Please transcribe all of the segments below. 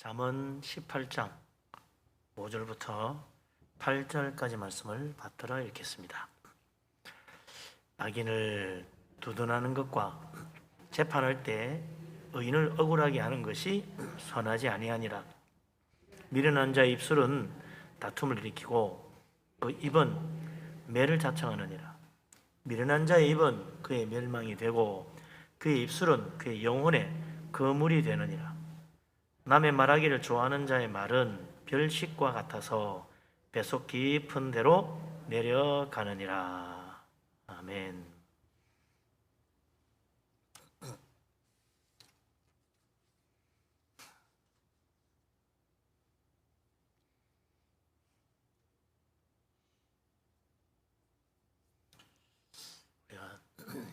잠언 18장 5절부터 8절까지 말씀을 받들어 읽겠습니다. 악인을 두둔하는 것과 재판할 때 의인을 억울하게 하는 것이 선하지 아니하니라. 미련한 자의 입술은 다툼을 일으키고 그 입은 매를 자청하느니라. 미련한 자의 입은 그의 멸망이 되고 그의 입술은 그의 영혼의 거물이 되느니라. 남의 말하기를 좋아하는 자의 말은 별식과 같아서 배속 깊은 데로 내려가느니라. 아멘. 우리가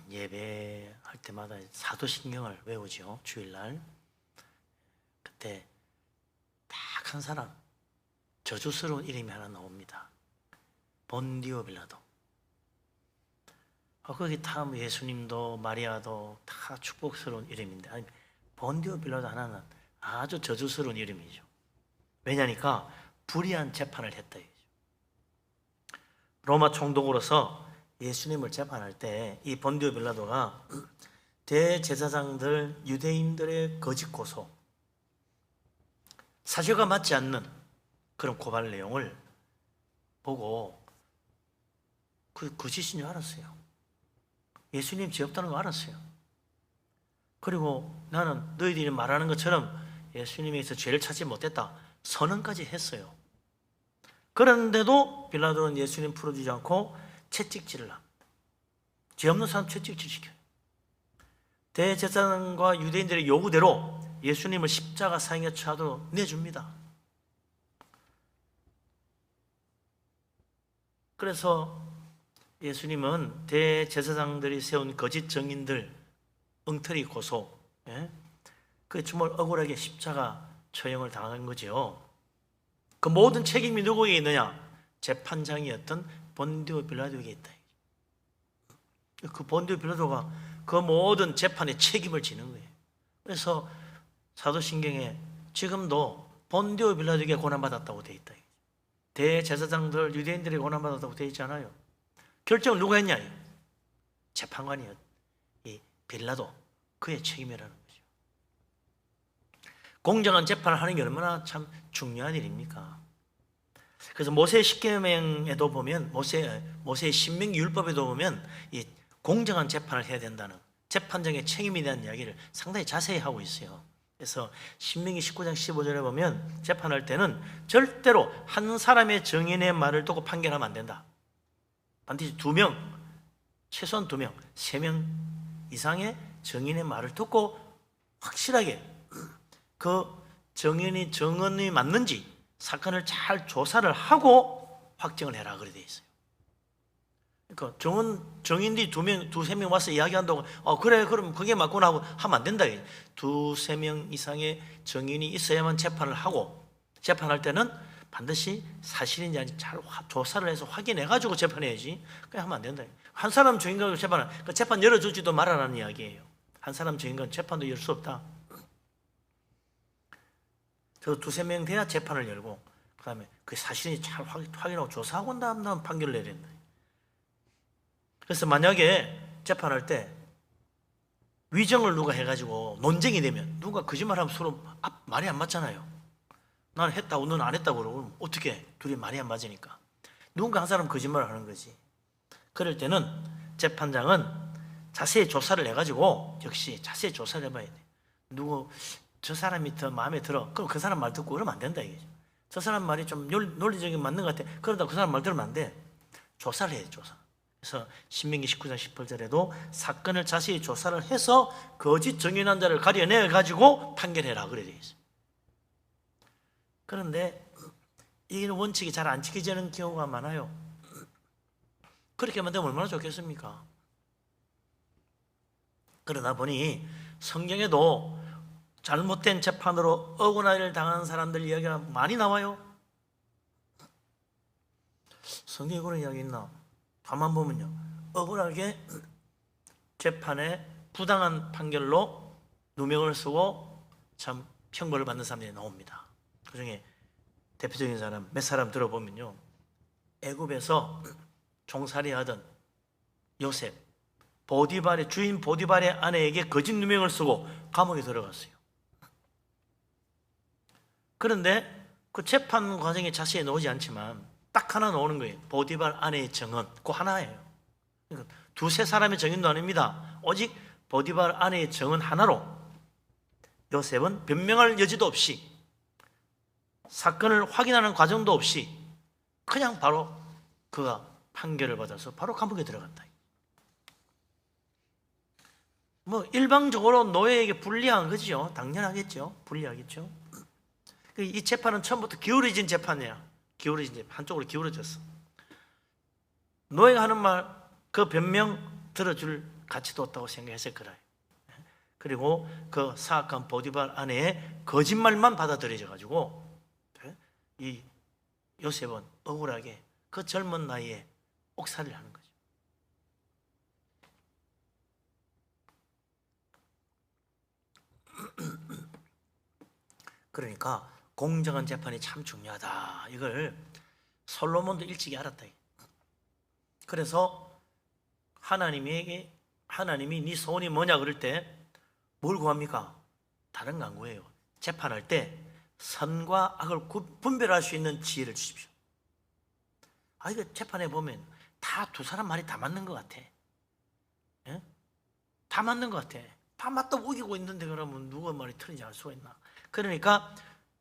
예배할 때마다 사도신경을 외우죠. 주일날. 그때 딱 한 사람 저주스러운 이름이 하나 나옵니다. 본디오 빌라도. 거기 다 예수님도 마리아도 다 축복스러운 이름인데, 아니, 본디오 빌라도 하나는 아주 저주스러운 이름이죠. 왜냐니까 불의한 재판을 했다. 로마 총독으로서 예수님을 재판할 때 이 본디오 빌라도가 대제사장들 유대인들의 거짓 고소, 사실과 맞지 않는 그런 고발 내용을 보고 그 거짓인 줄 알았어요. 예수님 죄 없다는 거 알았어요. 그리고 나는 너희들이 말하는 것처럼 예수님에서 죄를 찾지 못했다 선언까지 했어요. 그런데도 빌라도는 예수님 풀어주지 않고 채찍질을 합니다. 죄 없는 사람 채찍질 시켜요. 대제사장과 유대인들의 요구대로 예수님을 십자가 사형에 처하도록 내줍니다. 그래서 예수님은 대제사장들이 세운 거짓 증인들 엉터리 고소, 그 정말 억울하게 십자가 처형을 당한 거죠. 그 모든 책임이 누구에게 있느냐? 재판장이었던 본디오 빌라도에게 있다. 그 본디오 빌라도가 그 모든 재판의 책임을 지는 거예요. 그래서 사도신경에 지금도 본디오 빌라도에게 고난받았다고 되어 있다. 대제사장들 유대인들에게 고난받았다고 되어 있잖아요. 결정을 누가 했냐? 재판관이었 이 빌라도, 그의 책임이라는 거죠. 공정한 재판을 하는 게 얼마나 참 중요한 일입니까? 그래서 모세 십계명에도 보면, 모세의 신명기 율법에도 보면 이 공정한 재판을 해야 된다는 재판장의 책임에 대한 이야기를 상당히 자세히 하고 있어요. 그래서 신명기 19장 15절에 보면 재판할 때는 절대로 한 사람의 증인의 말을 두고 판결하면 안 된다. 반드시 2명, 최소한 2명, 3명 이상의 증인의 말을 듣고 확실하게 그 증언이 맞는지 사건을 잘 조사를 하고 확정을 해라 그래 돼 있어요. 그러니까 증인들이 2-3명 와서 이야기한다고 그래 그럼 그게 맞구나 하고 하면 안 된다. 2-3명 이상의 증인이 있어야만 재판을 하고, 재판할 때는 반드시 사실인지 아닌지 잘 조사를 해서 확인해 가지고 재판해야지. 그냥 하면 안 된다. 한 사람 증인 가지고 재판을, 그러니까 재판 열어주지도 말아라는 이야기예요. 한 사람 증인 가지고 재판도 열 수 없다. 그래서 2-3명 돼야 재판을 열고, 그 다음에 그 사실인지 잘 확인하고 조사하고 나면 판결을 내야 된다. 그래서 만약에 재판할 때 위정을 누가 해가지고 논쟁이 되면, 누가 거짓말하면 서로 말이 안 맞잖아요. 나는 했다고 너는 안 했다고 그러면 어떻게 둘이 말이 안 맞으니까 누군가 한 사람 거짓말을 하는 거지. 그럴 때는 재판장은 자세히 조사를 해가지고, 역시 자세히 조사를 해봐야 돼. 저 사람이 더 마음에 들어. 그럼 그 사람 말 듣고 그러면 안 된다 이게. 저 사람 말이 좀 논리적인 맞는 것 같아. 그러다 그 사람 말 들으면 안 돼. 조사를 해야 돼, 조사. 그래서 신명기 19장 18절에도 사건을 자세히 조사를 해서 거짓 증인한 자를 가려내 가지고 판결해라 그래 돼 있어요. 그런데 이 원칙이 잘 안 지켜지는 경우가 많아요. 그렇게만 되면 얼마나 좋겠습니까? 그러다 보니 성경에도 잘못된 재판으로 억울한 당하는 사람들 이야기가 많이 나와요. 성경에 그런 이야기 있나? 가만 보면요, 억울하게 재판에 부당한 판결로 누명을 쓰고 참 형벌을 받는 사람들이 나옵니다. 그중에 대표적인 사람 몇 사람 들어보면요, 애굽에서 종살이하던 요셉, 보디발의 주인 보디발의 아내에게 거짓 누명을 쓰고 감옥에 들어갔어요. 그런데 그 재판 과정에 자세히 나오지 않지만 딱 하나 나오는 거예요. 보디발 아내의 증언, 그 하나예요. 그러니까 두세 사람의 증언도 아닙니다. 오직 보디발 아내의 증언 하나로 요셉은 변명할 여지도 없이, 사건을 확인하는 과정도 없이 그냥 바로 그가 판결을 받아서 바로 감옥에 들어간다. 뭐 일방적으로 노예에게 불리한 거죠. 당연하겠죠. 불리하겠죠. 이 재판은 처음부터 기울어진 재판이야. 기울어진 재판, 한쪽으로 기울어졌어. 노예가 하는 말, 그 변명 들어줄 가치도 없다고 생각했을 거라. 그리고 그 사악한 보디발 아내의 거짓말만 받아들여져 가지고 이 요셉은 억울하게 그 젊은 나이에 옥살이를 하는 거죠. 그러니까 공정한 재판이 참 중요하다. 이걸 솔로몬도 일찍이 알았다. 그래서 하나님이 네 소원이 뭐냐 그럴 때 뭘 구합니까? 다른 거 안 구해요. 재판할 때 선과 악을 분별할 수 있는 지혜를 주십시오. 이거 재판에 보면 다 두 사람 말이 다 맞는 것 같아. 예? 다 맞는 것 같아. 다 맞다 우기고 있는데 그러면 누가 말이 틀린지 알 수가 있나? 그러니까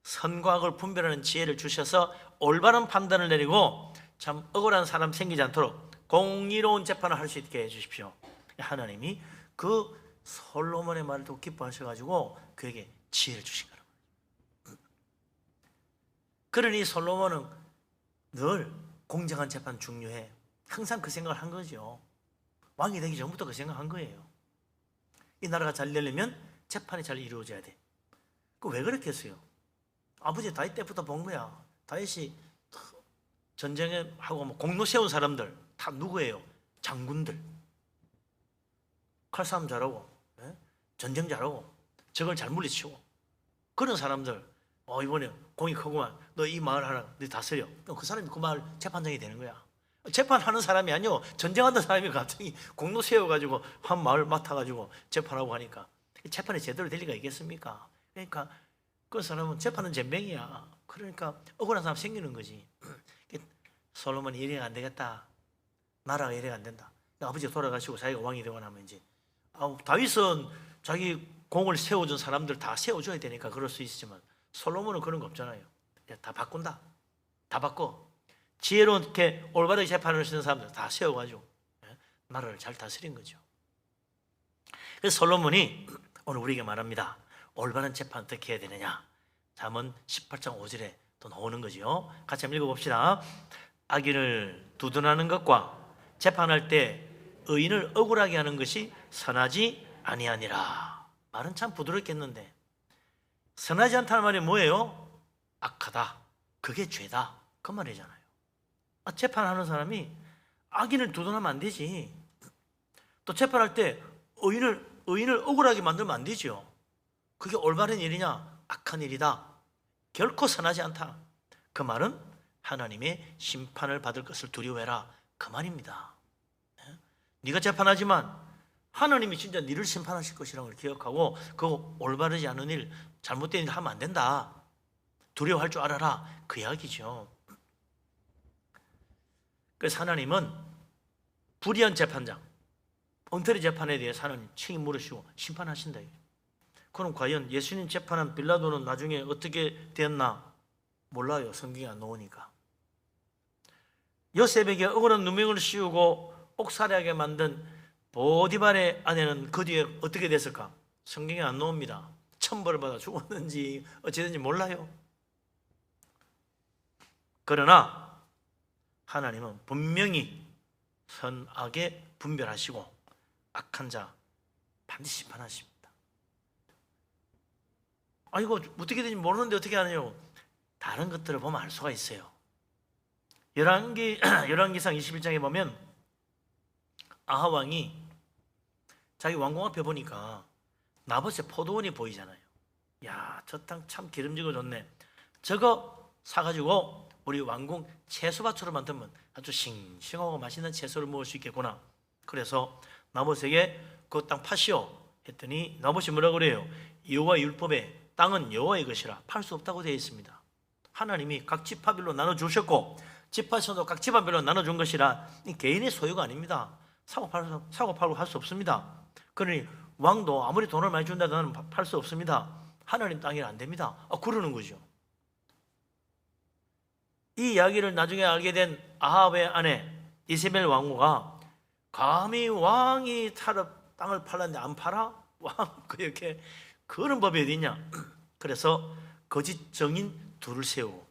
선과 악을 분별하는 지혜를 주셔서 올바른 판단을 내리고 참 억울한 사람 생기지 않도록 공의로운 재판을 할 수 있게 해주십시오. 하나님이 그 솔로몬의 말을 또 기뻐하셔가지고 그에게 지혜를 주신 거라고. 그러니 솔로몬은 늘 공정한 재판 중요해. 항상 그 생각을 한 거죠. 왕이 되기 전부터 그 생각한 거예요. 이 나라가 잘 되려면 재판이 잘 이루어져야 돼. 그 왜 그렇게 했어요? 아버지 다윗 때부터 본 거야. 다윗이 전쟁에 하고 뭐 공로 세운 사람들 다 누구예요? 장군들. 칼싸움 잘하고, 전쟁 잘하고, 적을 잘 물리치고, 그런 사람들. 이번에 공이 크구만. 너 이 마을 하나 너 다스려. 그 사람이 그 마을 재판장이 되는 거야. 재판하는 사람이 아니요, 전쟁하는 사람이 갑자기 공로 세워가지고 한 마을 맡아가지고 재판하고 하니까 재판이 제대로 될 리가 있겠습니까? 그러니까 그 사람은 재판은 젬병이야. 그러니까 억울한 사람 생기는 거지. 솔로몬이 이래가 안 되겠다. 나라가 이래가 안 된다. 아버지가 돌아가시고 자기가 왕이 되고 나면 이제 다윗은 자기 공을 세워준 사람들 다 세워줘야 되니까 그럴 수 있지만 솔로몬은 그런 거 없잖아요. 다 바꾼다. 다 바꿔. 지혜롭게 올바르게 재판을 하시는 사람들 다 세워가지고 나라를 잘 다스린 거죠. 그래서 솔로몬이 오늘 우리에게 말합니다. 올바른 재판 어떻게 해야 되느냐? 잠언 18장 5절에 또 나오는 거죠. 같이 한번 읽어봅시다. 악인을 두둔하는 것과 재판할 때 의인을 억울하게 하는 것이 선하지 아니하니라. 말은 참 부드럽게 했는데 선하지 않다는 말이 뭐예요? 악하다. 그게 죄다. 그 말이잖아요. 재판하는 사람이 악인을 두둔하면 안 되지. 또 재판할 때 의인을 억울하게 만들면 안 되죠. 그게 올바른 일이냐? 악한 일이다. 결코 선하지 않다. 그 말은 하나님의 심판을 받을 것을 두려워해라. 그 말입니다. 네가 재판하지만 하나님이 진짜 네를 심판하실 것이라는 걸 기억하고 그거 올바르지 않은 일, 잘못된 일 하면 안 된다. 두려워할 줄 알아라. 그 이야기죠. 그래서 하나님은 불의한 재판장, 엉터리 재판에 대해서 하나님 책임 물으시고 심판하신다. 그럼 과연 예수님 재판한 빌라도는 나중에 어떻게 되었나? 몰라요. 성경이 안 나오니까. 요셉에게 억울한 누명을 씌우고 옥살이하게 만든 보디발의 아내는 그 뒤에 어떻게 됐을까? 성경에 안 나옵니다. 천벌을 받아 죽었는지 어찌됐는지 몰라요. 그러나 하나님은 분명히 선악에 분별하시고 악한 자 반드시 심판하십니다. 이거 어떻게 되는지 모르는데 어떻게 하느냐고. 다른 것들을 보면 알 수가 있어요. 열왕기상 21장에 보면 아합 왕이 자기 왕궁 앞에 보니까 나봇의 포도원이 보이잖아요. 야, 저 땅 참 기름지고 좋네. 저거 사가지고 우리 왕궁 채소밭으로 만들면 아주 싱싱하고 맛있는 채소를 먹을 수 있겠구나. 그래서 나봇에게 그 땅 파시오 했더니 나봇이 뭐라 그래요? 여호와 율법에 땅은 여호와의 것이라 팔 수 없다고 되어 있습니다. 하나님이 각 지파별로 나눠주셨고 지파에서도 각 지파별로 나눠준 것이라 개인의 소유가 아닙니다. 사고 팔고 할 수 없습니다. 그러니 왕도 아무리 돈을 많이 준다도 나는 팔 수 없습니다. 하나님 땅이라 안 됩니다. 그러는 거죠. 이 이야기를 나중에 알게 된 아합의 아내 이세벨 왕후가 감히 왕이 땅을 팔았는데 안 팔아? 왕 그렇게 그런 법이 어디 있냐? 그래서 거짓 정인 둘을 세우고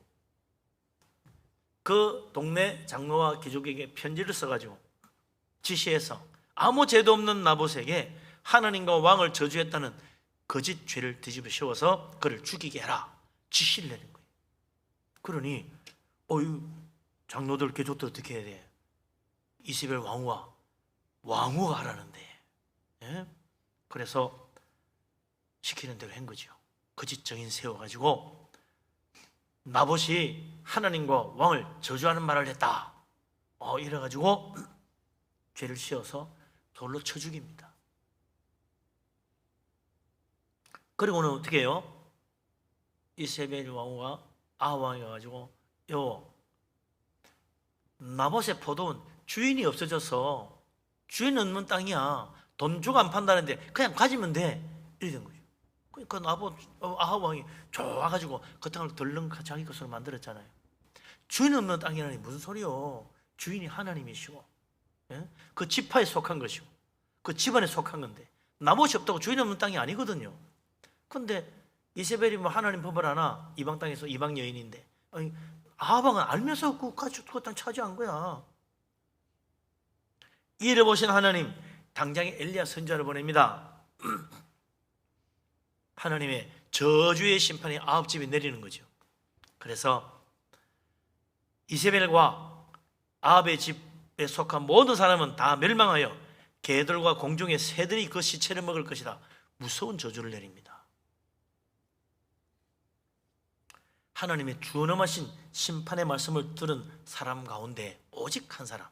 그 동네 장로와 귀족에게 편지를 써가지고 지시해서 아무 죄도 없는 나봇에게 하나님과 왕을 저주했다는 거짓 죄를 뒤집어 씌워서 그를 죽이게 해라 지시를 내는 거예요. 그러니 장로들 귀족들 어떻게 해야 돼? 이세벨 왕후가 하라는데, 예? 그래서 시키는 대로 한 거죠. 거짓 정인 세워가지고 나봇이 하나님과 왕을 저주하는 말을 했다. 이래가지고 죄를 씌워서 돌로 쳐 죽입니다. 그리고는 어떻게 해요? 이세벨 왕후가 아합 왕이 와가지고 나봇의 포도원 주인이 없어져서 주인 없는 땅이야. 돈 주고 안 판다는데 그냥 가지면 돼. 이래 된 거죠. 그러니까 아합 왕이 좋아가지고 그 땅을 덜렁 자기 것으로 만들었잖아요. 주인 없는 땅이라니 무슨 소리요? 주인이 하나님이시고, 예? 그 지파에 속한 것이고 그 집안에 속한 건데 나봇이 없다고 주인 없는 땅이 아니거든요. 근데 이세벨이 하나님 법을 하나 이방 땅에서 이방 여인인데 아합 왕은 알면서 그 땅 차지한 거야. 이를 보신 하나님 당장에 엘리야 선지자를 보냅니다. 하나님의 저주의 심판이 아합 집에 내리는 거죠. 그래서 이세벨과 아합의 집에 속한 모든 사람은 다 멸망하여 개들과 공중의 새들이 그 시체를 먹을 것이다. 무서운 저주를 내립니다. 하나님의 준엄하신 심판의 말씀을 들은 사람 가운데 오직 한 사람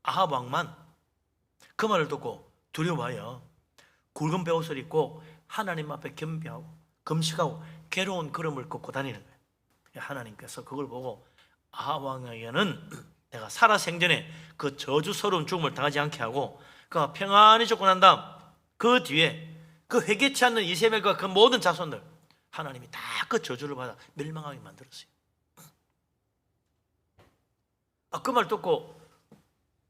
아합 왕만 그 말을 듣고 두려워하여 굵은 베옷을 입고 하나님 앞에 겸비하고 금식하고 괴로운 걸음을 걷고 다니는 거예요. 하나님께서 그걸 보고 아합 왕에게는 내가 살아생전에 그 저주스러운 죽음을 당하지 않게 하고 그가 평안히 죽고 난 다음 그 뒤에 그 회개치 않는 이세벨과 그 모든 자손들 하나님이 다 그 저주를 받아 멸망하게 만들었어요. 그 말 듣고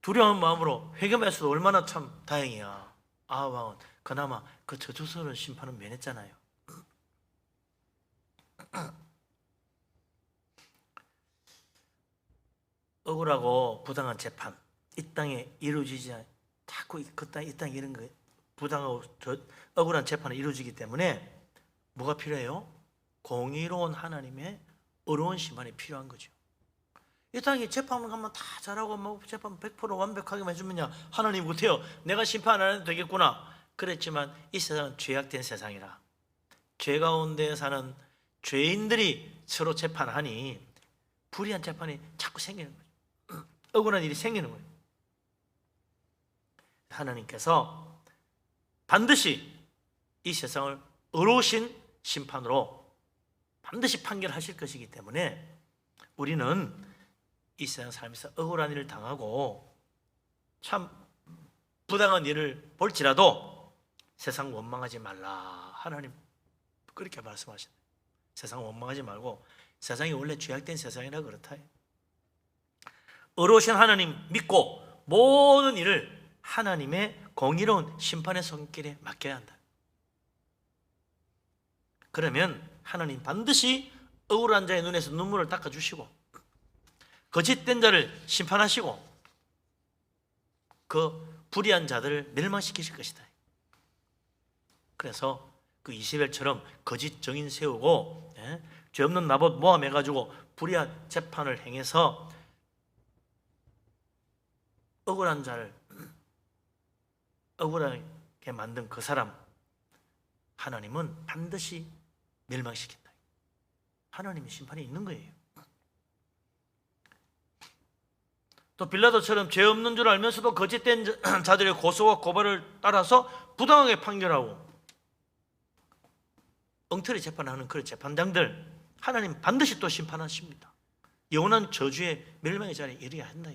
두려운 마음으로 회개했어도 얼마나 참 다행이야. 아합 왕은 그나마 그 저주스러운 심판은 면했잖아요. 억울하고 부당한 재판 이 땅에 이루어지지 않 자꾸 이 땅에 이런 거 부당하고 억울한 재판이 이루어지기 때문에 뭐가 필요해요? 공의로운 하나님의 어려운 심판이 필요한 거죠. 이 땅에 재판을 가면 다 잘하고 재판 100% 완벽하게 해주면야 하나님 못해요. 내가 심판 안 해도 되겠구나. 그랬지만 이 세상은 죄악된 세상이라 죄 가운데 사는 죄인들이 서로 재판하니 불의한 재판이 자꾸 생기는 거죠. 억울한 일이 생기는 거예요. 하나님께서 반드시 이 세상을 어려우신 심판으로 반드시 판결하실 것이기 때문에 우리는 이 세상 살면서 억울한 일을 당하고 참 부당한 일을 볼지라도 세상 원망하지 말라. 하나님 그렇게 말씀하셨네요. 세상 원망하지 말고 세상이 원래 죄악된 세상이라 그렇다. 어려우신 하나님 믿고 모든 일을 하나님의 공의로운 심판의 손길에 맡겨야 한다. 그러면 하나님 반드시 억울한 자의 눈에서 눈물을 닦아주시고 거짓된 자를 심판하시고 그 불의한 자들을 멸망시키실 것이다. 그래서 그 이세벨처럼 거짓 정인 세우고 죄 없는 나봇 모함해가지고 불의한 재판을 행해서 억울한 자를 억울하게 만든 그 사람 하나님은 반드시 멸망시킨다. 하나님의 심판이 있는 거예요. 또 빌라도처럼 죄 없는 줄 알면서도 거짓된 자들의 고소와 고발을 따라서 부당하게 판결하고 엉터리 재판하는 그런 재판장들, 하나님 반드시 또 심판하십니다. 영원한 저주의 멸망의 자리에 이르게 한다.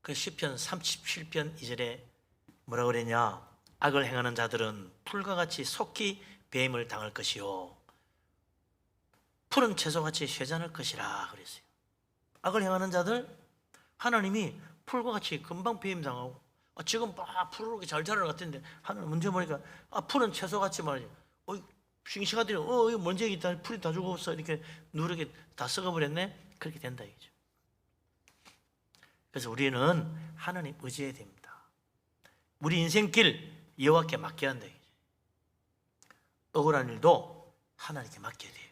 그 시편 37편 2절에 뭐라 그랬냐? 악을 행하는 자들은 풀과 같이 속히 뱀을 당할 것이요 푸른 채소같이 쇠잔할 것이라 그랬어요. 악을 행하는 자들, 하나님이 풀과 같이 금방 뱀 당하고, 지금 막 푸르르게 잘 자랄 것 같은데 하나님 문제 보니까 푸른 채소같이 말이죠. 싱싱하더니 이거 먼저 있다 풀이 다 죽었어, 이렇게 누렇게 다 썩어버렸네. 그렇게 된다 이거죠. 그래서 우리는 하나님 의지해야 됩니다. 우리 인생길 여호와께 맡겨야 한다 이거죠. 억울한 일도 하나님께 맡겨야 돼요.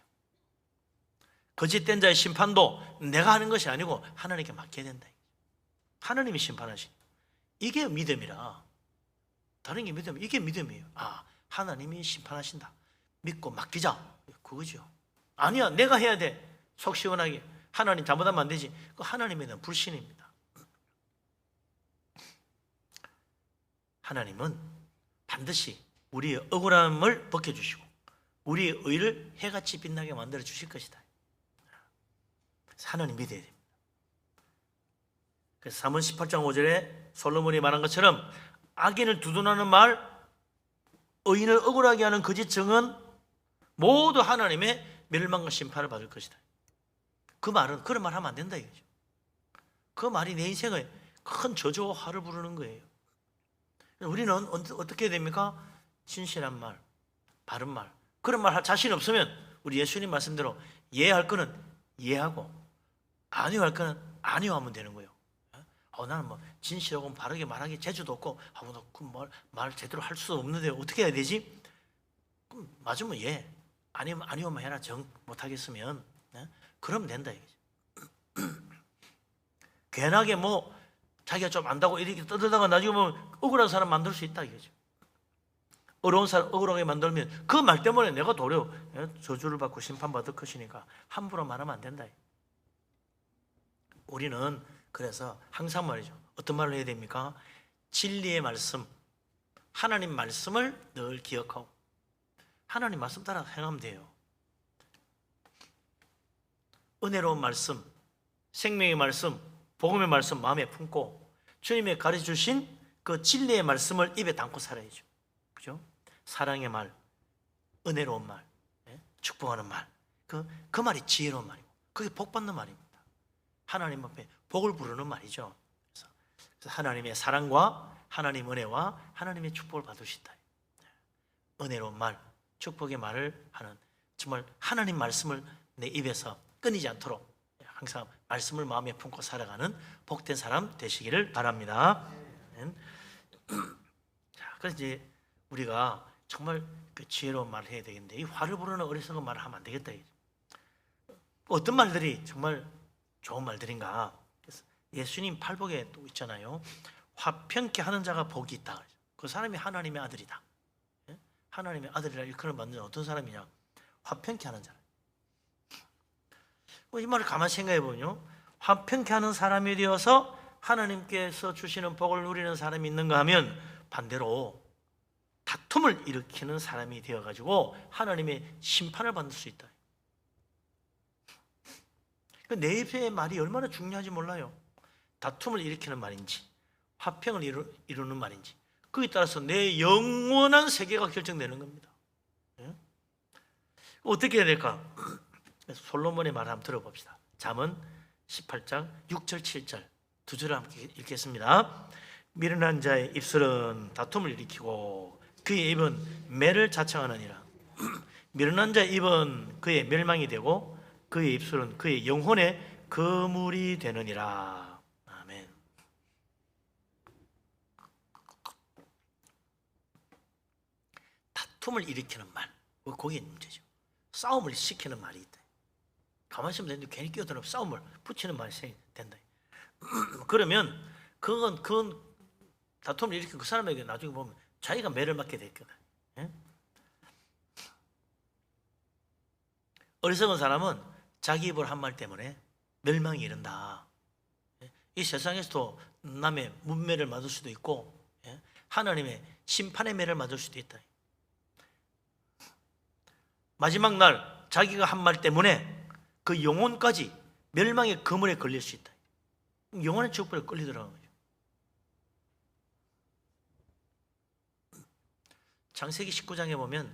거짓된 자의 심판도 내가 하는 것이 아니고 하나님께 맡겨야 된다. 하나님이 심판하신, 이게 믿음이라. 다른 게 믿음, 이게 믿음이에요. 하나님이 심판하신다, 믿고 맡기자, 그거죠. 아니야, 내가 해야 돼, 속 시원하게. 하나님 잘못하면 안 되지. 그 하나님에 대한 불신입니다. 하나님은 반드시 우리의 억울함을 벗겨주시고 우리의 의를 해같이 빛나게 만들어 주실 것이다. 하나님 믿어야 됩니다. 그래서 잠언 18장 5절에 솔로몬이 말한 것처럼 악인을 두둔하는 말, 의인을 억울하게 하는 거짓 증언 모두 하나님의 멸망과 심판을 받을 것이다. 그 말은 그런 말 하면 안 된다 이거죠. 그 말이 내 인생에 큰 저주와 화를 부르는 거예요. 우리는 어떻게 해야 됩니까? 진실한 말, 바른 말, 그런 말 할 자신 없으면 우리 예수님 말씀대로 예할 거는 예하고 아니요 할 거는 아니요 하면 되는 거예요. 나는 진실하고 바르게 말하기 재주도 없고 말 제대로 할 수 없는데 어떻게 해야 되지? 그럼 맞으면 예, 아니면 아니요만 해라. 정 못하겠으면 그러면 된다 이거죠. 괜하게 자기가 좀 안다고 이렇게 떠들다가 나중에 보면 억울한 사람 만들 수 있다 이거죠. 어려운 사람 억울하게 만들면 그 말 때문에 내가 도리어 저주를 받고 심판받을 것이니까 함부로 말하면 안 된다. 우리는 그래서 항상 말이죠. 어떤 말을 해야 됩니까? 진리의 말씀, 하나님 말씀을 늘 기억하고 하나님 말씀 따라 행하면 돼요. 은혜로운 말씀, 생명의 말씀, 복음의 말씀 마음에 품고 주님의 가르쳐 주신 그 진리의 말씀을 입에 담고 살아야죠. 그죠? 사랑의 말, 은혜로운 말, 축복하는 말, 그 말이 지혜로운 말이고 그게 복 받는 말입니다. 하나님 앞에 복을 부르는 말이죠. 그래서 하나님의 사랑과 하나님 은혜와 하나님의 축복을 받으신다. 은혜로운 말, 축복의 말을 하는, 정말 하나님 말씀을 내 입에서 끊이지 않도록 항상 말씀을 마음에 품고 살아가는 복된 사람 되시기를 바랍니다. 자, 그래서 이제 우리가 정말 그 지혜로운 말을 해야 되겠는데 이 화를 부르는 어리석은 말을 하면 안 되겠다. 어떤 말들이 정말 좋은 말들인가? 그래서 예수님 팔복에 또 있잖아요. 화평케 하는 자가 복이 있다. 그 사람이 하나님의 아들이다. 하나님의 아들이라 일컬을 받는 어떤 사람이냐? 화평케 하는 자. 이 말을 가만히 생각해 보면요, 화평케 하는 사람이 되어서 하나님께서 주시는 복을 누리는 사람이 있는가 하면 반대로 다툼을 일으키는 사람이 되어가지고 하나님의 심판을 받을 수 있다. 내 입의 말이 얼마나 중요한지 몰라요. 다툼을 일으키는 말인지 화평을 이루는 말인지 그에 따라서 내 영원한 세계가 결정되는 겁니다. 어떻게 해야 될까? 솔로몬의 말을 한번 들어봅시다. 잠언 18장 6절 7절 두 절을 함께 읽겠습니다. 미련한 자의 입술은 다툼을 일으키고 그의 입은 매를 자청하느니라. 미련한 자의 입은 그의 멸망이 되고 그의 입술은 그의 영혼의 거물이 되느니라. 아멘. 다툼을 일으키는 말, 거기에 문제죠. 싸움을 시키는 말이 있다. 가만히 있으면 되는데 괜히 끼어들어 싸움을 붙이는 말이 된다. 그러면 그건 다툼을 일으킨 그 사람에게 나중에 보면 자기가 매를 맞게 됐거든. 예? 어리석은 사람은 자기 입으로 한 말 때문에 멸망이 이른다. 예? 이 세상에서도 남의 문매를 맞을 수도 있고, 예? 하나님의 심판의 매를 맞을 수도 있다. 마지막 날 자기가 한 말 때문에 그 영혼까지 멸망의 그물에 걸릴 수 있다. 영혼의 지옥불에 끌려 들어가는 거죠. 창세기 19장에 보면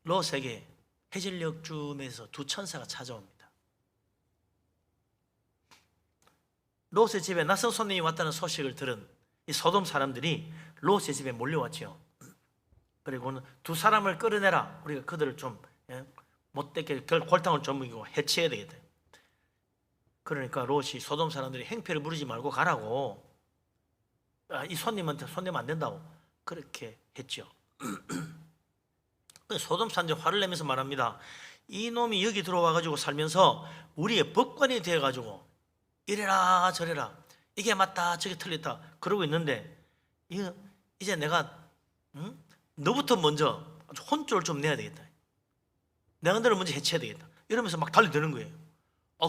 롯에게 해질녘쯤에서 두 천사가 찾아옵니다. 롯의 집에 낯선 손님이 왔다는 소식을 들은 이 소돔 사람들이 롯의 집에 몰려왔죠. 그리고는 두 사람을 끌어내라. 우리가 그들을 좀 못되게 골탕을 좀 먹이고 해치해야 되겠다. 그러니까 롯이 소돔 사람들이 행패를 부리지 말고 가라고, 이 손님한테 손대면 안 된다고 그렇게 했죠. 소돔 사람들이 화를 내면서 말합니다. 이놈이 여기 들어와가지고 살면서 우리의 법관이 되어가지고 이래라 저래라, 이게 맞다 저게 틀렸다 그러고 있는데, 이제 내가 너부터 먼저 혼쭐 좀 내야 되겠다. 내가 너를 먼저 해쳐야 되겠다. 이러면서 막 달려드는 거예요.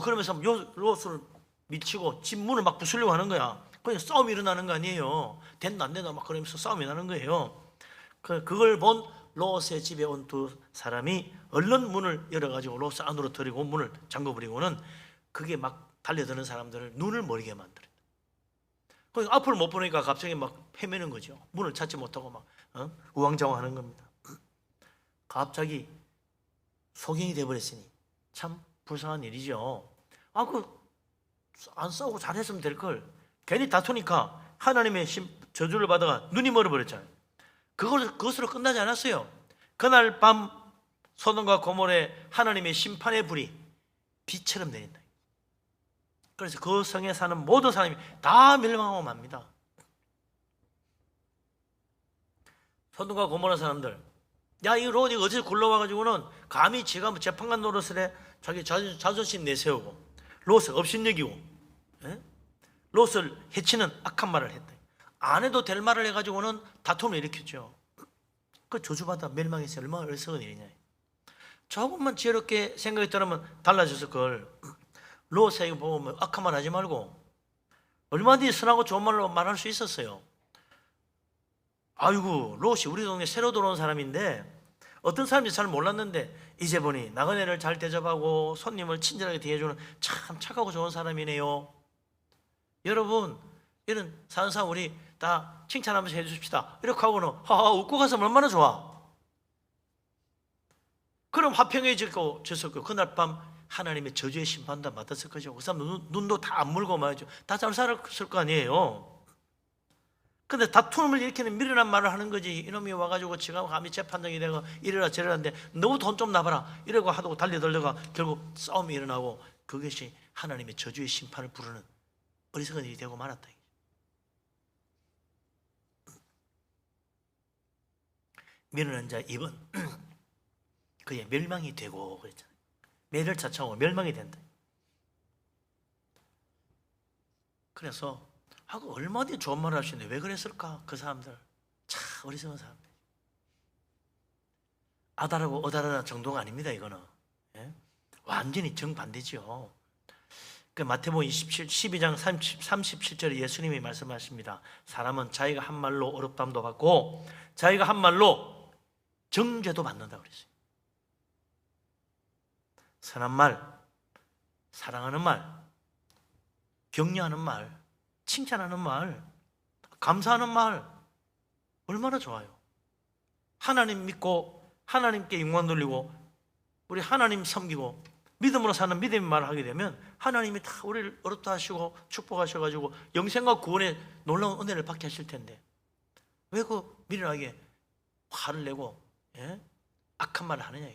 그러면서 롯을 미치고 집 문을 막 부수려고 하는 거야. 그냥 싸움이 일어나는 거 아니에요. 된다 안 된다 막 그러면서 싸움이 나는 거예요. 그걸 본 롯의 집에 온 두 사람이 얼른 문을 열어가지고 롯을 안으로 들이고 문을 잠궈버리고는 그게 막 달려드는 사람들을 눈을 머리게 만들어요. 앞을 못 보니까 갑자기 막 헤매는 거죠. 문을 찾지 못하고 막 우왕좌왕하는 겁니다. 갑자기 소경이 돼버렸으니 참 불쌍한 일이죠. 안 싸우고 잘했으면 될 걸. 괜히 다투니까 하나님의 저주를 받아가 눈이 멀어버렸잖아요. 그것으로 끝나지 않았어요. 그날 밤 소돔과 고모라에 하나님의 심판의 불이 비처럼 내린다. 그래서 그 성에 사는 모든 사람이 다 멸망하고 맙니다. 소돔과 고모라 사람들, 이 롯이 어디서 굴러와가지고는 감히 지가 재판관 노릇을 해 자기 자존심 내세우고 롯을 업신여기고 롯을 해치는 악한 말을 했다. 안 해도 될 말을 해가지고는 다툼을 일으켰죠. 그 저주받아 멸망해서 얼마나 어리석은 일이냐. 조금만 지혜롭게 생각이 들으면 달라졌을 걸. 롯에게 보면 악한 말 하지 말고 얼마든지 선하고 좋은 말로 말할 수 있었어요. 아이고, 롯이 우리 동네 새로 들어온 사람인데 어떤 사람인지 잘 몰랐는데 이제 보니 나그네를 잘 대접하고 손님을 친절하게 대해주는 참 착하고 좋은 사람이네요. 여러분, 이런 사는 사람 우리 다 칭찬하면서 해주십시다. 이렇게 하고는 하하 웃고 가서 얼마나 좋아. 그럼 화평해졌고 그날 밤 하나님의 저주의 심판도 받았을 거죠. 그 사람 눈도 다 안 물고 말이죠. 다 잘 살았을 거 아니에요. 근데 다툼을 일으키는 미련한 말을 하는 거지. 이놈이 와가지고 지가 감히 재판장이 되고 이래라 저래라 하는데 너무 돈 좀 나봐라 이러고 하고 달려들다가 결국 싸움이 일어나고 그것이 하나님의 저주의 심판을 부르는 어리석은 일이 되고 말았다. 미련한 자 입은 그의 멸망이 되고 그랬잖아요. 매를 자청하고 멸망이 된다. 그래서 얼마든지 좋은 말을 할 수 있는데 왜 그랬을까? 그 사람들 참 어리석은 사람들. 아다라고 어다라다 정도가 아닙니다. 이거는 완전히 정반대죠. 마태복음 12장 37절에 예수님이 말씀하십니다. 사람은 자기가 한 말로 어렵담도 받고 자기가 한 말로 정죄도 받는다고 그랬어요. 선한 말, 사랑하는 말, 격려하는 말, 칭찬하는 말, 감사하는 말 얼마나 좋아요. 하나님 믿고 하나님께 영광 돌리고 우리 하나님 섬기고 믿음으로 사는 믿음의 말을 하게 되면 하나님이 다 우리를 어렵다 하시고 축복하셔가지고 영생과 구원의 놀라운 은혜를 받게 하실 텐데 왜 그 미련하게 화를 내고 악한 말을 하느냐.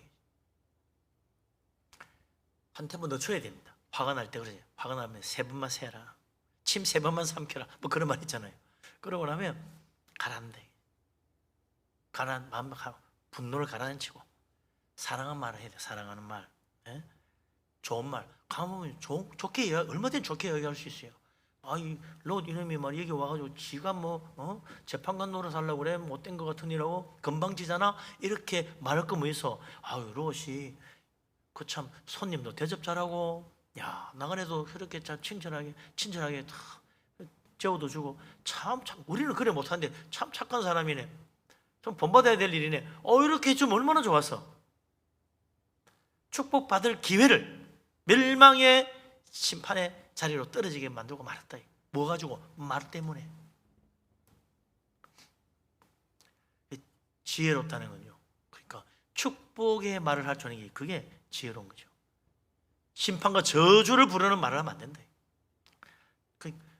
한 템포 늦춰야 됩니다. 화가 날 때 그러죠. 화가 나면 3번만 세라, 침 3번만 삼켜라, 뭐 그런 말 있잖아요. 그러고 나면 가라앉는다. 분노를 가라앉히고 사랑하는 말을 해야 돼. 사랑하는 말, 좋은 말, 가면 좋게 얼마든지 좋게 이야기할 수 있어요. 아이 롯 이놈이 말 여기 와가지고 지가 뭐 재판관 노릇 하려고 그래 못된 것 같으니라고 건방지잖아 이렇게 말할 거 뭐 있어. 아유 롯이 그 참 손님도 대접 잘하고 야 나간에도 그렇게 참 친절하게 다 재워도 주고 참 우리는 그래 못하는데 참 착한 사람이네. 좀 본받아야 될 일이네. 이렇게 해주면 얼마나 좋았어. 축복받을 기회를 멸망의 심판의 자리로 떨어지게 만들고 말았다. 뭐 가지고? 말 때문에. 지혜롭다는 건요. 그러니까 축복의 말을 할 줄 아는 게 그게 지혜로운 거죠. 심판과 저주를 부르는 말을 하면 안 된다.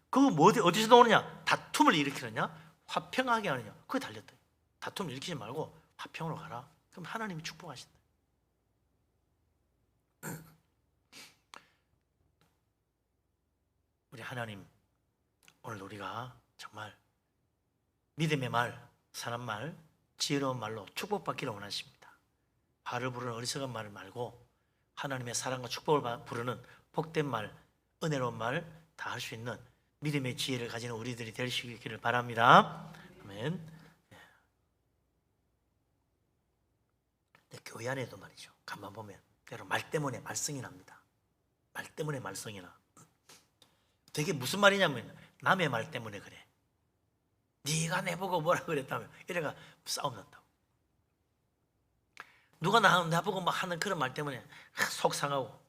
그거 뭐 어디서 나오느냐? 다툼을 일으키느냐? 화평하게 하느냐? 그게 달렸다. 다툼을 일으키지 말고 화평으로 가라. 그럼 하나님이 축복하신다. 우리 하나님, 오늘 우리가 정말 믿음의 말, 사람 말, 지혜로운 말로 축복받기를 원하십니다. 화를 부르는 어리석은 말 말고 하나님의 사랑과 축복을 부르는 복된 말, 은혜로운 말 다 할 수 있는 믿음의 지혜를 가지는 우리들이 될 수 있기를 바랍니다. 아멘. 교회 안에도 말이죠. 가만 보면 여러분 말 때문에 말썽이 납니다. 말 때문에 말썽이 나. 되게 무슨 말이냐면 남의 말 때문에 그래. 네가 내보고 뭐라 그랬다면 이래가 싸움 난다고. 누가 나보고 뭐 하는 그런 말 때문에 속상하고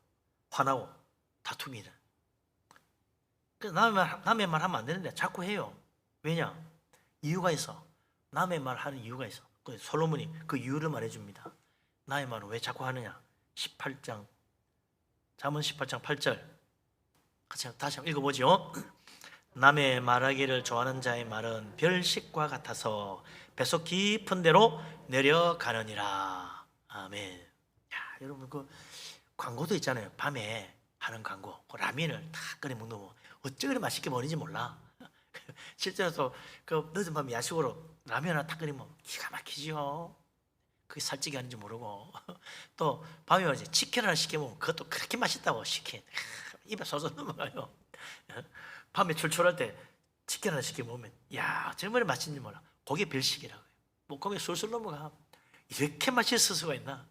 화나고 다툼이 돼. 그래서 남의 말 하면 안 되는데 자꾸 해요. 왜냐? 이유가 있어. 남의 말 하는 이유가 있어. 솔로몬이 그 이유를 말해줍니다. 나의 말을 왜 자꾸 하느냐? 18장 잠언 18장 8절 같이 다시 한번 읽어보죠. 남의 말하기를 좋아하는 자의 말은 별식과 같아서 뱃속 깊은 데로 내려가느니라. 아멘. 야, 여러분 그 광고도 있잖아요. 밤에 하는 광고. 그 라면을 다 끓여 먹는 거 어찌 그리 맛있게 먹는지 몰라. 실제로 그 늦은 밤에 야식으로 라면 하나 딱 끓이면 기가 막히죠. 그게 살찌게 하는지 모르고 또 밤에 말이지 치킨 하나 시켜 먹으면 그것도 그렇게 맛있다고. 치킨 입에 쏟아 넘어가요. 밤에 출출할 때 치킨 하나 시켜 먹으면 야 정말 맛있는지 몰라. 그게 별식이라고요. 목구멍에 술술 넘어가. 이렇게 맛있을 수가 있나?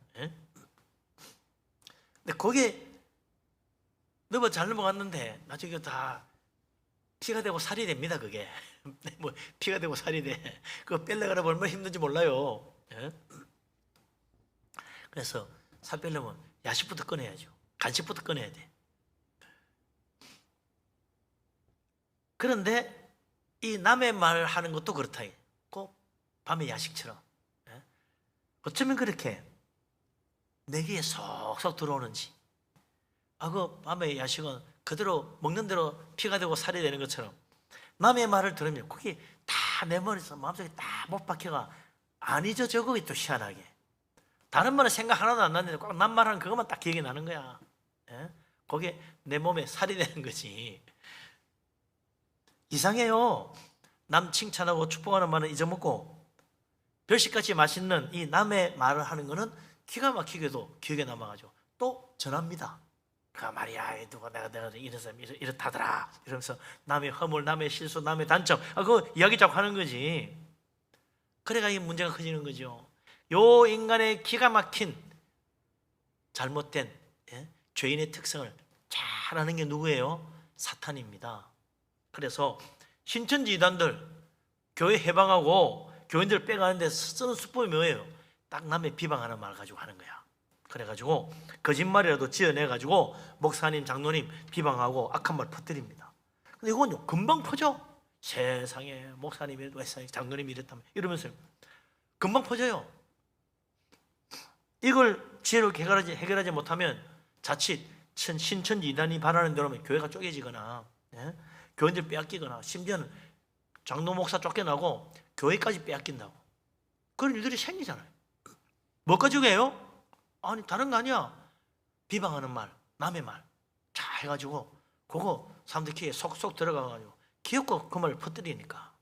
근데 거기에 잘 넘어갔는데 나중에 다 피가 되고 살이 됩니다. 그게 뭐 피가 되고 살이 돼. 그거 빼려가라 얼마나 힘든지 몰라요. 그래서 살 빼려면 야식부터 끊어야죠. 간식부터 끊어야 돼. 그런데 이 남의 말 하는 것도 그렇다. 꼭 밤에 야식처럼. 어쩌면 그렇게 내 귀에 속속 들어오는지. 그 밤에 야식은 그대로 먹는 대로 피가 되고 살이 되는 것처럼 남의 말을 들으면 그게 다 내 머리에서 마음속에 다 못 박혀가 안 잊어져. 그게 또 희한하게 다른 말은 생각 하나도 안 나는데 꼭 남 말하는 그것만 딱 기억이 나는 거야. 그게 내 몸에 살이 되는 거지. 이상해요. 남 칭찬하고 축복하는 말은 잊어먹고 별식같이 맛있는 이 남의 말을 하는 거는 기가 막히게도 기억에 남아가지고 또 전합니다. 그 말이야 누가 내가 이런 사람이 이렇다더라 이러면서 남의 허물, 남의 실수, 남의 단점 그거 이야기 자꾸 하는 거지. 그래가 이 문제가 커지는 거죠. 요 인간의 기가 막힌 잘못된 죄인의 특성을 잘 아는 게 누구예요? 사탄입니다. 그래서 신천지 이단들 교회 해방하고 교인들 빼가는데 쓰는 수법이 뭐예요? 딱 남의 비방하는 말 가지고 하는 거야. 그래가지고 거짓말이라도 지어내가지고 목사님, 장로님 비방하고 악한 말 퍼뜨립니다. 근데 이건요 금방 퍼져. 세상에 목사님이 장로님이 이랬다면 이러면서 금방 퍼져요. 이걸 지혜롭게 해결하지 못하면 자칫 신천지 이단이 바라는 대로 하면 교회가 쪼개지거나 교인들 빼앗기거나 심지어는 장로 목사 쫓겨나고 교회까지 빼앗긴다고 그런 일들이 생기잖아요. 뭐 가지고 해요? 아니 다른 거 아니야. 비방하는 말, 남의 말 잘 해가지고 그거 사람들 귀에 속속 들어가가지고 귀엽고 그 말을 퍼뜨리니까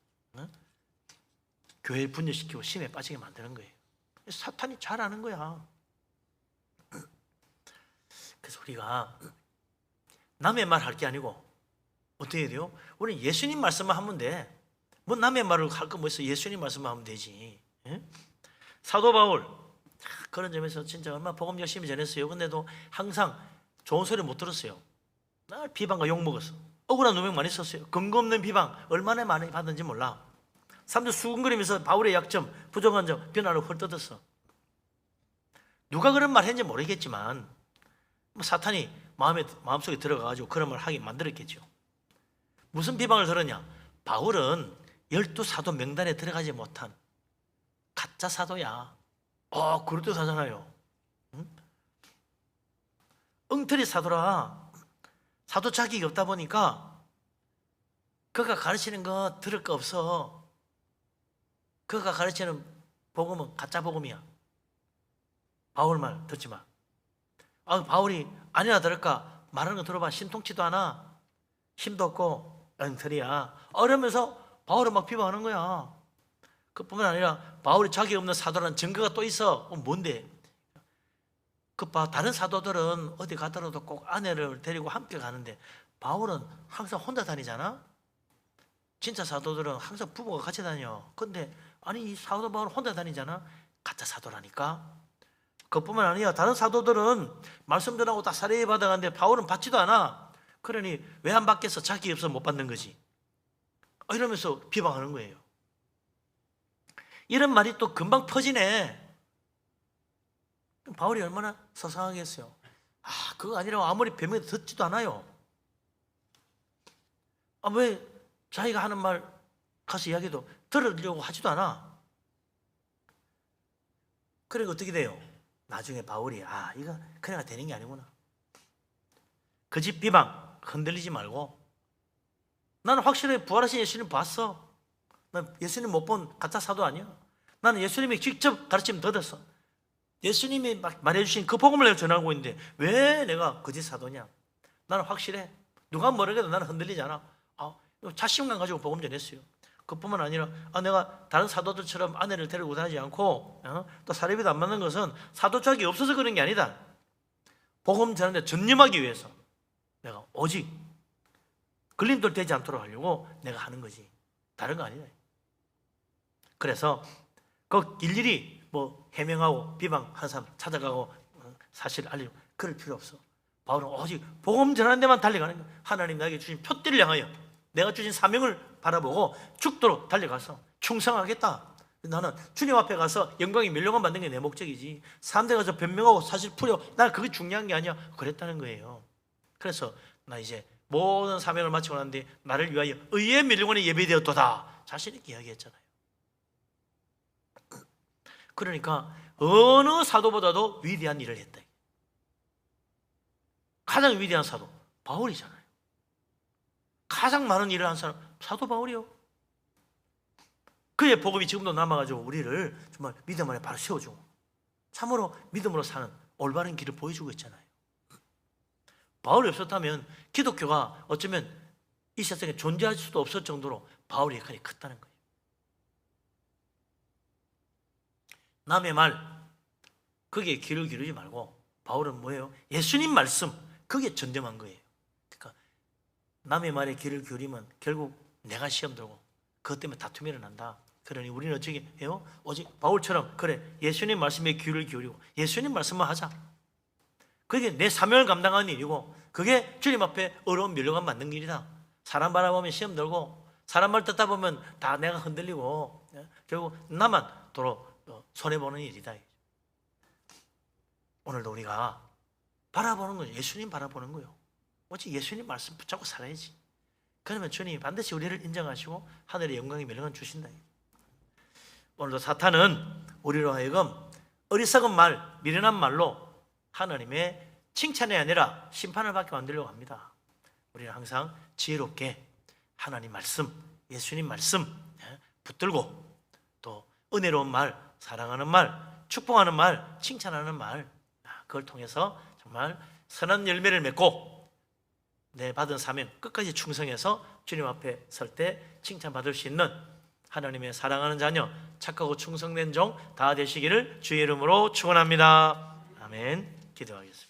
교회 분열시키고 심에 빠지게 만드는 거예요. 사탄이 잘 아는 거야. 그래서 우리가 남의 말 할 게 아니고 어떻게 해야 돼요? 우리는 예수님 말씀만 하면 돼. 뭐 남의 말을 할 거 뭐 있어? 예수님 말씀만 하면 되지. 예? 사도 바울 그런 점에서 진짜 얼마나 복음 열심히 전했어요. 근데도 항상 좋은 소리 못 들었어요. 날 비방과 욕 먹었어. 억울한 누명 많이 썼어요. 근거 없는 비방 얼마나 많이 받는지 몰라. 사람들 수군거리면서 바울의 약점, 부족한 점, 변화를 헐뜯었어. 누가 그런 말 했는지 모르겠지만 사탄이 마음속에 들어가가지고 그런 말 하게 만들었겠죠. 무슨 비방을 들었냐? 바울은 12사도 명단에 들어가지 못한 가짜 사도야. 그럴듯 하잖아요. 응? 엉터리 사도라. 사도 자격이 없다 보니까 그가 가르치는 거 들을 거 없어. 그가 가르치는 복음은 가짜 복음이야. 바울 말 듣지 마. 바울이 아니나 다를까 말하는 거 들어봐. 신통치도 않아. 힘도 없고 엉터리야. 이러면서 바울을 막 비방하는 거야. 그뿐만 아니라 바울이 자격 없는 사도라는 증거가 또 있어. 뭔데? 다른 사도들은 어디 가더라도 꼭 아내를 데리고 함께 가는데 바울은 항상 혼자 다니잖아. 진짜 사도들은 항상 부부가 같이 다녀. 근데 아니 이 사도 바울은 혼자 다니잖아. 가짜 사도라니까. 그뿐만 아니라 다른 사도들은 말씀 전하고 다 사례 받아가는데 바울은 받지도 않아. 그러니 왜 안 받겠어? 자격이 없어서 못 받는 거지. 이러면서 비방하는 거예요. 이런 말이 또 금방 퍼지네. 바울이 얼마나 서성하겠어요. 그거 아니라고 아무리 변명해도 듣지도 않아요. 왜 자기가 하는 말 가서 이야기도 들으려고 하지도 않아. 그러니까 어떻게 돼요? 나중에 바울이 이거 그래가 되는 게 아니구나. 그 집 비방 흔들리지 말고 나는 확실하게 부활하신 예수님 봤어. 난 예수님 못 본 가짜 사도 아니야. 나는 예수님이 직접 가르치면 더 됐어. 예수님이 막 말해주신 그 복음을 내가 전하고 있는데 왜 내가 거짓 사도냐? 나는 확실해. 누가 뭐라 해도 나는 흔들리지 않아. 자신감 가지고 복음 전했어요. 그뿐만 아니라 내가 다른 사도들처럼 아내를 데리고 다니지 않고 또 사례비도 안 맞는 것은 사도짝이 없어서 그런 게 아니다. 복음 전하는데 전념하기 위해서 내가 오직 걸림돌 되지 않도록 하려고 내가 하는 거지. 다른 거 아니다. 그래서 그 일일이 해명하고 비방한 사람 찾아가고 사실 알리고 그럴 필요 없어. 바울은 오직 복음 전하는 데만 달려가는 거야. 하나님 나에게 주신 표대를 향하여 내가 주신 사명을 바라보고 죽도록 달려가서 충성하겠다. 나는 주님 앞에 가서 영광이 멸령을 받는 게 내 목적이지. 사람들 가서 변명하고 사실 풀려. 난 그게 중요한 게 아니야. 그랬다는 거예요. 그래서 나 이제 모든 사명을 마치고 났는데 나를 위하여 의의 멸령원이 예배되었도다. 자신 있게 이야기했잖아요. 그러니까 어느 사도보다도 위대한 일을 했다. 가장 위대한 사도 바울이잖아요. 가장 많은 일을 한 사람 사도 바울이요. 그의 복음이 지금도 남아가지고 우리를 정말 믿음 안에 바로 세워주고 참으로 믿음으로 사는 올바른 길을 보여주고 있잖아요. 바울이 없었다면 기독교가 어쩌면 이 세상에 존재할 수도 없을 정도로 바울의 역할이 컸다는 거예요. 남의 말 거기에 귀를 기울이지 말고 바울은 뭐예요? 예수님 말씀 거기에 전념한 거예요. 그러니까 남의 말에 귀를 기울이면 결국 내가 시험 들고 그것 때문에 다툼이 일어난다. 그러니 우리는 어떻게 해요? 오직 바울처럼 그래 예수님 말씀에 귀를 기울이고 예수님 말씀만 하자. 그게 내 사명을 감당하는 일이고 그게 주님 앞에 어려운 멸류관 맞는 일이다. 사람 바라보면 시험 들고 사람 말 듣다 보면 다 내가 흔들리고 결국 나만 도로 손해보는 일이다. 오늘도 우리가 바라보는 거죠. 예수님 바라보는 거예요. 오직 예수님 말씀 붙잡고 살아야지. 그러면 주님이 반드시 우리를 인정하시고 하늘의 영광의 멸령을 주신다. 오늘도 사탄은 우리로 하여금 어리석은 말, 미련한 말로 하나님의 칭찬이 아니라 심판을 받게 만들려고 합니다. 우리는 항상 지혜롭게 하나님 말씀, 예수님 말씀 붙들고 또 은혜로운 말, 사랑하는 말, 축복하는 말, 칭찬하는 말 그걸 통해서 정말 선한 열매를 맺고 내 받은 사명 끝까지 충성해서 주님 앞에 설 때 칭찬받을 수 있는 하나님의 사랑하는 자녀, 착하고 충성된 종 다 되시기를 주의 이름으로 축원합니다. 아멘. 기도하겠습니다.